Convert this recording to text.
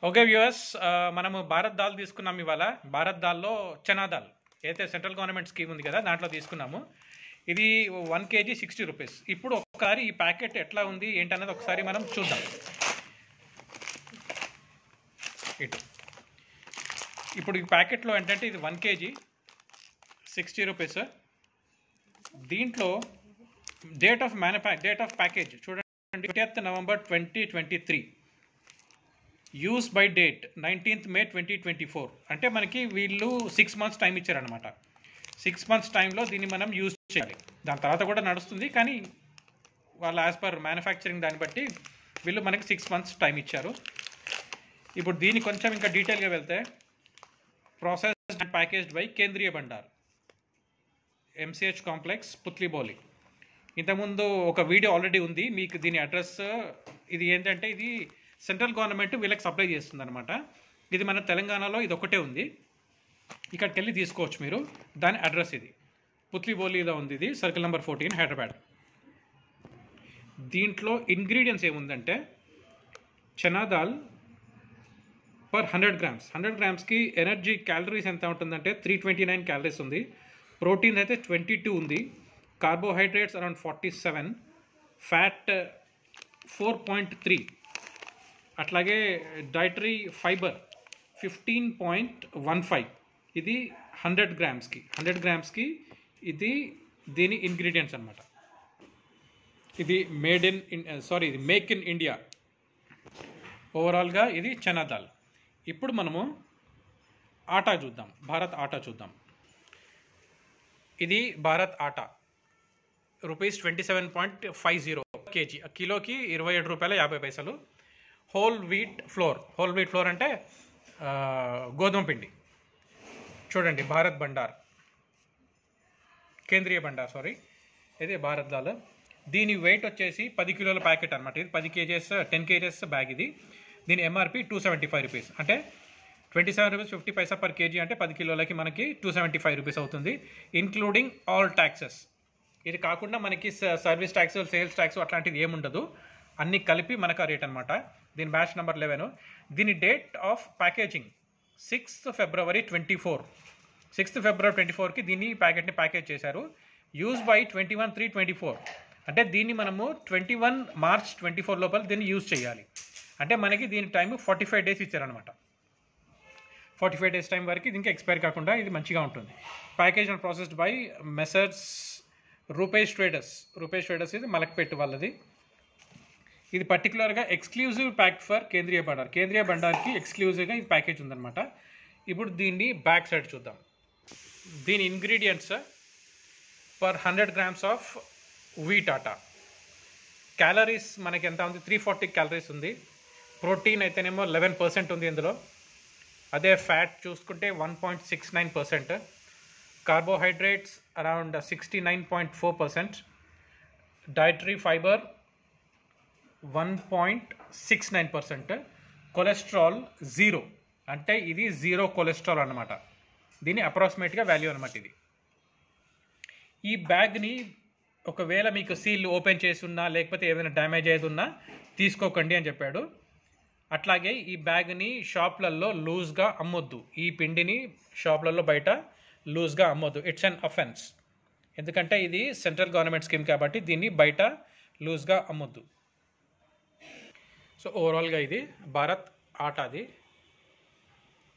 Okay viewers, మనము భారత్ దాల్ తీసుకున్నాం ఇవాళ. భారత్ దాల్లో చనా దాల్ అయితే సెంట్రల్ గవర్నమెంట్ స్కీమ్ ఉంది కదా, దాంట్లో తీసుకున్నాము. ఇది 1 kg 60 రూపీస్. ఇప్పుడు ఒకసారి ఈ ప్యాకెట్ ఎట్లా ఉంది ఏంటన్నది ఒకసారి మనం చూద్దాం. ఇప్పుడు ఈ ప్యాకెట్లో ఏంటంటే ఇది 1 kg 60 రూపీస్. దీంట్లో డేట్ ఆఫ్ ప్యాకేజ్ చూడండి, 20th November 2023. Use by date 19th May 2024. అంటే మనకి వీళ్ళు 6 months టైం ఇచ్చారనమాట. 6 months టైంలో దీన్ని మనం యూజ్ చేయాలి. దాని తర్వాత కూడా నడుస్తుంది, కానీ వాళ్ళ యాజ్ పర్ మ్యానుఫ్యాక్చరింగ్ దాన్ని బట్టి వీళ్ళు మనకి 6 months టైం ఇచ్చారు. ఇప్పుడు దీన్ని కొంచెం ఇంకా డీటెయిల్గా వెళ్తే, ప్రాసెస్డ్ అండ్ ప్యాకేజ్డ్ బై కేంద్రీయ బండార్, MCH కాంప్లెక్స్, పుత్లిబౌలి. ఇంతకుముందు ఒక వీడియో ఆల్రెడీ ఉంది మీకు. దీని అడ్రస్ ఇది ఏంటంటే, ఇది సెంట్రల్ గవర్నమెంట్ వీళ్ళకి సప్లై చేస్తుంది అనమాట. ఇది మన తెలంగాణలో ఇది ఒకటే ఉంది, ఇక్కడికి వెళ్ళి తీసుకోవచ్చు మీరు. దాని అడ్రస్ ఇది పుత్లిబౌలిలో ఉంది. ఇది సర్కిల్ నెంబర్ 14, హైదరాబాద్. దీంట్లో ఇంగ్రీడియంట్స్ ఏముందంటే, chana dal per 100 grams. 100 grams energy calories ఎంత ఉంటుందంటే 329 క్యాలరీస్ ఉంది. ప్రోటీన్ అయితే 22 ఉంది. కార్బోహైడ్రేట్స్ అరౌండ్ 47, ఫ్యాట్ 4.3, అట్లాగే డైటరీ ఫైబర్ 15.15. ఇది 100 grams ఇది దీని ఇంగ్రీడియంట్స్ అనమాట. ఇది ఇది మేక్ ఇన్ ఇండియా. ఓవరాల్గా ఇది చనా దాల్. ఇప్పుడు మనము ఆటా చూద్దాం, భారత్ ఆటా చూద్దాం. ఇది భారత్ ఆటా ₹27.50 kg, కిలోకి 27 రూపాయల 50 పైసలు. హోల్ వీట్ ఫ్లోర్ అంటే గోధుమ పిండి. చూడండి, భారత్ బండార్, కేంద్రీయ బండార్, ఇది భారత్ దాల్. దీని వెయిట్ వచ్చేసి 10 కిలోల ప్యాకెట్ అనమాట. ఇది 10 kgs బ్యాగ్. ఇది దీని MRP 275 రూపీస్, అంటే 27 రూపీస్ 50 పైసా పర్ కేజీ. అంటే 10 కిలోలకి మనకి 275 రూపీస్ అవుతుంది, ఇన్క్లూడింగ్ ఆల్ ట్యాక్సెస్. ఇది కాకుండా మనకి సర్వీస్ ట్యాక్స్, సేల్స్ ట్యాక్స్ అట్లాంటిది ఏముండదు, అన్నీ కలిపి మనకు ఆ రేట్ అనమాట. దీని బ్యాచ్ నెంబర్ 11. దీని date of packaging 6th February 24. 6th February 24కి దీన్ని ప్యాకెట్ని ప్యాకేజ్ చేశారు. Use by 21/3/24. అంటే దీన్ని మనము 21 March 24 లోపల దీన్ని యూజ్ చేయాలి. అంటే మనకి దీని టైం 45 days ఇచ్చారనమాట. 45 days టైం వరకు దీనికి ఎక్స్పైర్ కాకుండా ఇది మంచిగా ఉంటుంది. Package and processed by Messrs Rupesh traders. ఇది మలక్పేట్ వాళ్ళది. ఇది పర్టికులర్గా ఎక్స్క్లూజివ్ ప్యాక్ ఫర్ కేంద్రీయ బండార్కి ఎక్స్క్లూజివ్గా ఇది ప్యాకేజ్ ఉందన్నమాట. ఇప్పుడు దీన్ని బ్యాక్ సైడ్ చూద్దాం. దీని ingredients per 100 grams of wheat atta. Calories మనకి ఎంత ఉంది? 340 క్యాలరీస్ ఉంది. ప్రోటీన్ అయితేనేమో 11% ఉంది ఇందులో. అదే ఫ్యాట్ చూసుకుంటే 1.69%. Carbohydrates around 69.4%. Dietary fibre 1.69%. Cholesterol 0, అంటే ఇది 0 కొలెస్ట్రాల్ అనమాట. దీని అప్రాక్సిమేట్గా వాల్యూ అనమాట ఇది. ఈ బ్యాగ్ని ఒకవేళ మీకు సీల్ ఓపెన్ చేసి ఉన్నా, లేకపోతే ఏదైనా డ్యామేజ్ అయ్యేది ఉన్నా తీసుకోకండి అని చెప్పాడు. అట్లాగే ఈ బ్యాగ్ని షాప్లలో లూజ్గా అమ్మొద్దు. ఈ పిండిని షాప్లలో బయట లూజ్గా అమ్మొద్దు. It's an offence. ఎందుకంటే ఇది సెంట్రల్ గవర్నమెంట్ స్కీమ్ కాబట్టి దీన్ని బయట లూజ్గా అమ్మొద్దు. సో ఓవరాల్గా ఇది భారత్ ఆటాది.